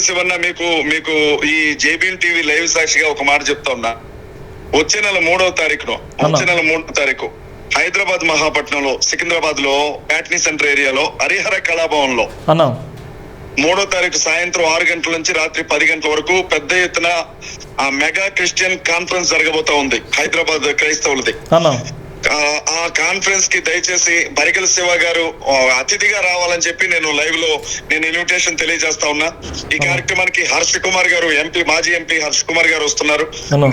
శివన్న, మీకు మీకు ఈ జేబీఎన్ టీవీ లైవ్ సాక్షిగా ఒక మాట చెప్తా ఉన్నా. వచ్చే నెల 3వ తారీఖు హైదరాబాద్ మహాపట్నంలో, సికింద్రాబాద్ లో ప్యాట్నీ సెంటర్ ఏరియాలో హరిహర కళాభవన్ లో 3వ తారీఖు సాయంత్రం 6 గంటల నుంచి రాత్రి 10 గంటల వరకు పెద్ద ఎత్తున ఆ మెగా క్రిస్టియన్ కాన్ఫరెన్స్ జరగబోతా ఉంది హైదరాబాద్ క్రైస్తవులది. ఆ కాన్ఫరెన్స్ కి దయచేసి బరిగల శివ గారు అతిథిగా రావాలని చెప్పి నేను లైవ్ లో ఇన్విటేషన్ తెలియజేస్తా ఉన్నా. ఈ కార్యక్రమానికి హర్ష్ కుమార్ గారు, మాజీ ఎంపీ హర్ష్ కుమార్ గారు వస్తున్నారు,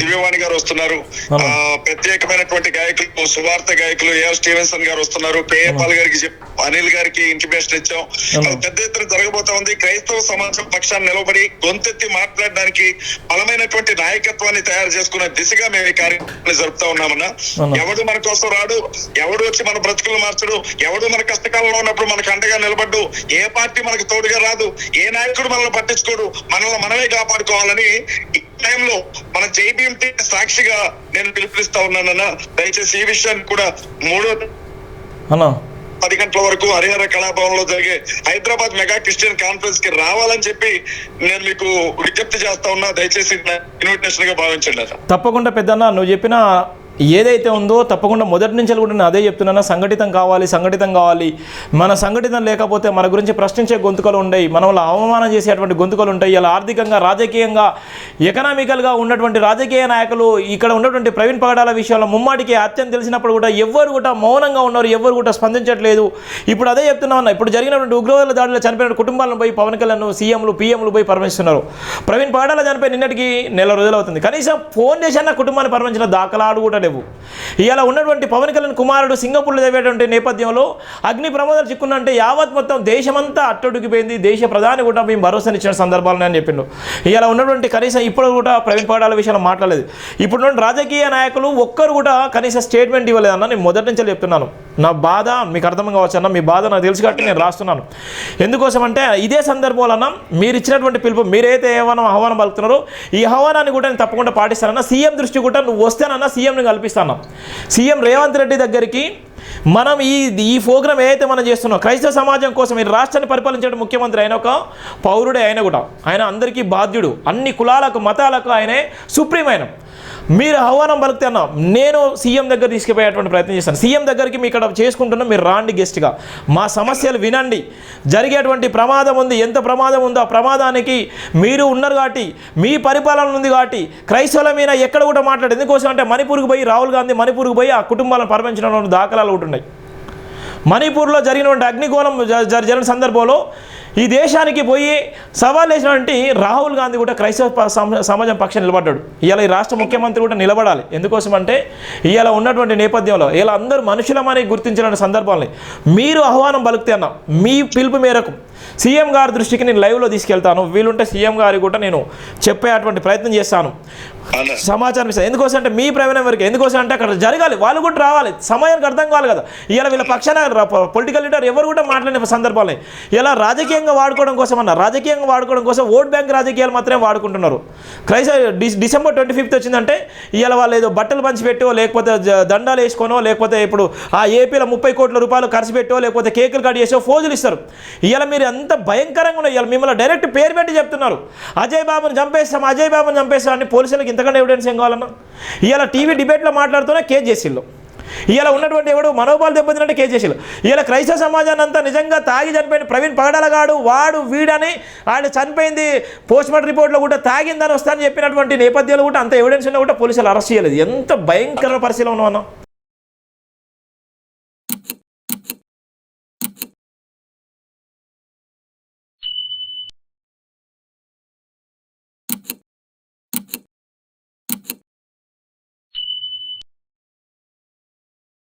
దివ్యవాణి గారు వస్తున్నారు, ప్రత్యేకమైనటువంటి గాయకులు, సువార్త గాయకులు ఏఆర్ స్టీవెన్సన్ గారు వస్తున్నారు, కేఏపాల్ గారికి అనిల్ గారికి ఇంటిమేషన్ ఇచ్చాం. పెద్ద ఎత్తున జరగబోతా ఉంది. క్రైస్తవ సమాజం పక్షాన్ని నిలబడి గొంతెత్తి మాట్లాడడానికి బలమైనటువంటి నాయకత్వాన్ని తయారు చేసుకునే దిశగా మేము ఈ కార్యక్రమాన్ని జరుపుతా ఉన్నామన్నా. ఎవడు మన కోసం రాడు, ఎవడు వచ్చి మన బ్రతుకులు మార్చడు, ఎవడు మన కష్టకాలంలో ఉన్నప్పుడు మనకు అండగా నిలబడ్డు, ఏ పార్టీ మనకు తోడుగా రాదు, ఏ నాయకుడు మనల్ని పట్టించుకోడు, మనల్ని మనమే కాపాడుకోవాలని ఈ టైంలో మన జేబీఎం సాక్షిగా నేను పిలుపునిస్తా ఉన్నానన్నా. దయచేసి ఈ విషయాన్ని కూడా 10 గంటల వరకు హరిహర కళాభవన్ లో జరిగే హైదరాబాద్ మెగా క్రిస్టియన్ కాన్ఫరెన్స్ కి రావాలని చెప్పి నేను మీకు విజ్ఞప్తి చేస్తా ఉన్నా. దయచేసి ఇన్విటేషన్ గా భావించండి. తప్పకుండా పెద్దన్న, నువ్వు చెప్పిన ఏదైతే ఉందో తప్పకుండా మొదటి నుంచి కూడా నేను అదే చెప్తున్నాను. సంఘటితం కావాలి. మన సంఘటితం లేకపోతే మన గురించి ప్రశ్నించే గొంతుకలు ఉంటాయి, మనల్ని అవమానం చేసేటువంటి గొంతుకలు ఉంటాయి. ఇలా ఆర్థికంగా, రాజకీయంగా, ఎకనామికల్గా ఉన్నటువంటి రాజకీయ నాయకులు ఇక్కడ ఉన్నటువంటి ప్రవీణ్ పగడాల విషయంలో ముమ్మాటికి అత్యంత తెలిసినప్పుడు కూడా ఎవ్వరు కూడా మౌనంగా ఉన్నారు, ఎవ్వరు కూడా స్పందించట్లేదు. ఇప్పుడు అదే చెప్తున్నామన్నా, ఇప్పుడు జరిగినటువంటి ఉగ్రవాదుల దాడిలో చనిపోయిన కుటుంబాలను పోయి పవన్ కళ్యాణ్, సీఎంలు, పీఎంలు పోయి పరమిస్తున్నారు. ప్రవీణ్ పగడాల చనిపోయి నిన్నటికి నెల రోజులు అవుతుంది. కనీసం ఫోన్ చేసి అన్న కుటుంబాన్ని పరమించిన దాఖలాడు కూడా లేవు. ఇలా ఉన్నటువంటి పవన్ కళ్యాణ్ కుమారుడు సింగపూర్లో చదివేటువంటి నేపథ్యంలో అగ్ని ప్రమాదాలు చిక్కుందంటే యావత్ మొత్తం దేశమంతా అట్టడుగిపోయింది. దేశ ప్రధాని కూడా మేము భరోసానిచ్చిన సందర్భాలను అని చెప్పిండు. ఇలా ఉన్నటువంటి కనీసం ఇప్పుడు కూడా ప్రవీణ్ పగడాల విషయంలో మాట్లాడలేదు. ఇప్పుడు రాజకీయ నాయకులు ఒక్కరు కూడా కనీసం స్టేట్మెంట్ ఇవ్వలేదన్న. నేను మొదటి నుంచి చెప్తున్నాను, నా బాధ మీకు అర్థం కావచ్చు అన్న, మీ బాధ నాకు తెలుసు కాబట్టి నేను రాస్తున్నాను. ఎందుకోసం అంటే ఇదే సందర్భంలో మీరు ఇచ్చినటువంటి పిలుపు, మీరైతే ఏమైనా ఆహ్వానం పలుకుతున్నారో ఈ ఆహ్వానాన్ని కూడా నేను తప్పకుండా పాటిస్తానన్నా. సీఎం దృష్టి కూడా నువ్వు వస్తేనన్నా సీఎంని కల్పిస్తాను. సీఎం రేవంత్ రెడ్డి దగ్గరికి మనం ఈ ప్రోగ్రాం ఏదైతే మనం చేస్తున్నాం క్రైస్తవ సమాజం కోసం, ఈ రాష్ట్రాన్ని పరిపాలించే ముఖ్యమంత్రి అయిన ఒక పౌరుడే, ఆయన కూడా ఆయన అందరికీ బాధ్యుడు, అన్ని కులాలకు మతాలకు ఆయనే సుప్రీం. ఆయన మీరు ఆహ్వానం పలికితే అన్న నేను సీఎం దగ్గర తీసుకుపోయేటువంటి ప్రయత్నం చేస్తాను. సీఎం దగ్గరికి మీ ఇక్కడ చేసుకుంటున్నాం, మీరు రాండి గెస్ట్గా, మా సమస్యలు వినండి, జరిగేటువంటి ప్రమాదం ఉంది, ఎంత ప్రమాదం ఉందో ఆ ప్రమాదానికి మీరు ఉన్నారు కాబట్టి, మీ పరిపాలన ఉంది కాబట్టి క్రైస్తవుల మీద ఎక్కడ కూడా మాట్లాడు. ఎందుకోసం అంటే మణిపూర్కి పోయి రాహుల్ గాంధీ మణిపూర్కి పోయి ఆ కుటుంబాలను పరమించడం దాఖలాలు ఉంటున్నాయి. మణిపూర్లో జరిగినటువంటి అగ్నిగోళం జరిగిన సందర్భంలో ఈ దేశానికి పోయి సవాల్ వేసినటువంటి రాహుల్ గాంధీ కూడా క్రైస్తవ సమాజం పక్షం నిలబడ్డాడు. ఇవాళ ఈ రాష్ట్ర ముఖ్యమంత్రి కూడా నిలబడాలి. ఎందుకోసం అంటే ఇవాళ ఉన్నటువంటి నేపథ్యంలో ఇలా అందరూ మనుషులమని గుర్తించిన సందర్భాలని మీరు ఆహ్వానం పలికితే అన్న, మీ పిలుపు మేరకు సీఎం గారి దృష్టికి నేను లైవ్లో తీసుకెళ్తాను. వీలుంటే సీఎం గారికి కూడా నేను చెప్పేటువంటి ప్రయత్నం చేస్తాను, సమాచారం ఇస్తాను. ఎందుకోసం అంటే మీ ప్రవీణ వరకు, ఎందుకోసం అంటే అక్కడ జరగాలి, వాళ్ళు కూడా రావాలి, సమయానికి అర్థం కావాలి కదా. ఇలా వీళ్ళ పక్షాన పొలిటికల్ లీడర్ ఎవరు కూడా మాట్లాడిన సందర్భాలు ఇలా రాజకీయంగా వాడుకోవడం కోసం అన్న, రాజకీయంగా వాడుకోవడం కోసం ఓట్ బ్యాంక్ రాజకీయాలు మాత్రమే వాడుకుంటున్నారు. డిసెంబర్ 25 వచ్చిందంటే ఇవాళ వాళ్ళు ఏదో బట్టలు పంచిపెట్టో, లేకపోతే దండాలు వేసుకోనో, లేకపోతే ఇప్పుడు ఆ ఏపీలో 30 కోట్ల రూపాయలు ఖర్చు పెట్టో, లేకపోతే కేకులు కట్ చేసో ఫోజులు ఇస్తారు. ఇవాళ మీరు అంత భయంకరంగా ఉన్నాయి. ఇవాళ మిమ్మల్ని డైరెక్ట్ పేరు పెట్టి చెప్తున్నారు, అజయ్ బాబుని చంపేస్తాం అని. పోలీసులకు ఇంతకంటే ఎవిడెన్స్ ఏం కావాలన్నా? ఇవాళ టీవీ డిబేట్లో మాట్లాడుతూనే కేసు చేసిళ్ళు. ఇలా ఉన్నటువంటి ఎవడు మనోబాలు దెబ్బతిన్నట్టు కేసు చేసిళ్ళు. ఇలా క్రైస్తవ సమాజాన్ని అంతా నిజంగా తాగి చనిపోయిన ప్రవీణ్ పగడాలగాడు వాడు వీడని, ఆయన చనిపోయింది పోస్ట్మార్టం రిపోర్ట్లో కూడా తాగిందని వస్తానని చెప్పినటువంటి నేపథ్యంలో కూడా అంత ఎవిడెన్స్ ఉన్నా కూడా పోలీసులు అరెస్ట్ చేయలేదు. ఎంత భయంకర పరిశీలన ఉన్నామన్నా.